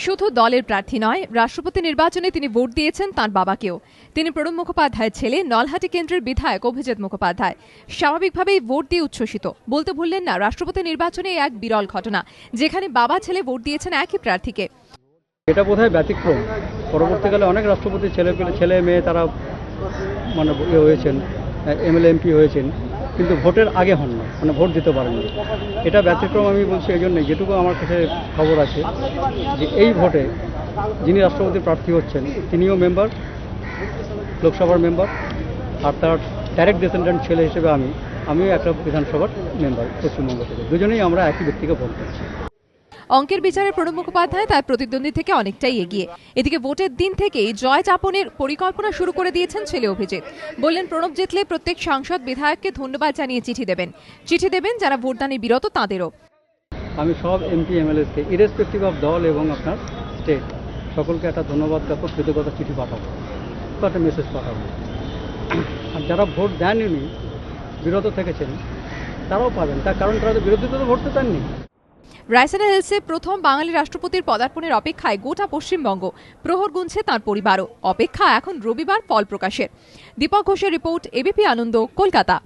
শুধু দলের প্রার্থী নয়, রাষ্ট্রপতি নির্বাচনে তিনি ভোট দিয়েছেন তাঁর বাবাকেও। তিনি প্রণব মুখোপাধ্যায়ের ছেলে, নলহাটি কেন্দ্রের বিধায়ক অভিজিৎ মুখোপাধ্যায়। স্বাভাবিকভাবেই ভোট দিয়ে উচ্ছ্বসিত। বলতে ভুললেন না, রাষ্ট্রপতি নির্বাচনে এক বিরল ঘটনা, যেখানে বাবা ছেলে ভোট দিয়েছেন একই প্রার্থীকে। এটা বোধহয় ব্যতিক্রম। পরবর্তীকালে অনেক রাষ্ট্রপতি ছেলে মেয়ে তারা হয়েছেন, এমএলএ এমপি হয়েছেন, কিন্তু ভোটের আগে হন না, ভোট দিতে পারেন না। এটা ব্যতিক্রম আমি বলছি এই জন্যই, যেটুকু আমার কাছে খবর আছে যে এই ভোটে যিনি রাষ্ট্রপতি প্রার্থী হচ্ছেন তিনিও মেম্বার, লোকসভার মেম্বার, আর তার ডাইরেক্ট ডেসেন্ডেন্ট ছেলে হিসেবে আমিও একটা বিধানসভার মেম্বার পশ্চিমবঙ্গ থেকে। দুজনেই আমরা একই ব্যক্তিকে ভোট দিচ্ছি। অঙ্কের বিচারে প্রণব মুখোপাধ্যায় তার প্রতিদ্বন্দ্বী থেকে অনেকটাই এগিয়ে। এদিকে ভোটের দিন থেকেই জয় যাপনের পরিকল্পনা শুরু করে দিয়েছেন ছেলে অভিজিৎ। বললেন, প্রণব জিতলে প্রত্যেক সাংসদ বিধায়ককে ধন্যবাদ জানিয়ে চিঠি দেবেন যারা ভোটদানে বিরত তাদেরও। আমি সব এমপি এমএলএসকে ইরেসপেক্টিভ অফ দল এবং আপনার স্টেট সকলকে একটা ধন্যবাদ জ্ঞাপক কৃতজ্ঞতা চিঠি পাঠাবো, একটা মেসেজ পাঠাবো। আর যারা ভোট দেননি, বিরত থেকেছেন, তারাও পাবেন, তার কারণ তারা তো বিরোধী দলে ভোট চাননি। রায়সানা হিলসে প্রথম বাঙালি রাষ্ট্রপতির পদার্পণের অপেক্ষায় গোটা পশ্চিমবঙ্গ। প্রহর গুনছে তাঁর পরিবারও। অপেক্ষা এখন রবিবার ফল প্রকাশের। দীপক ঘোষের রিপোর্ট, এবিপি আনন্দ, কলকাতা।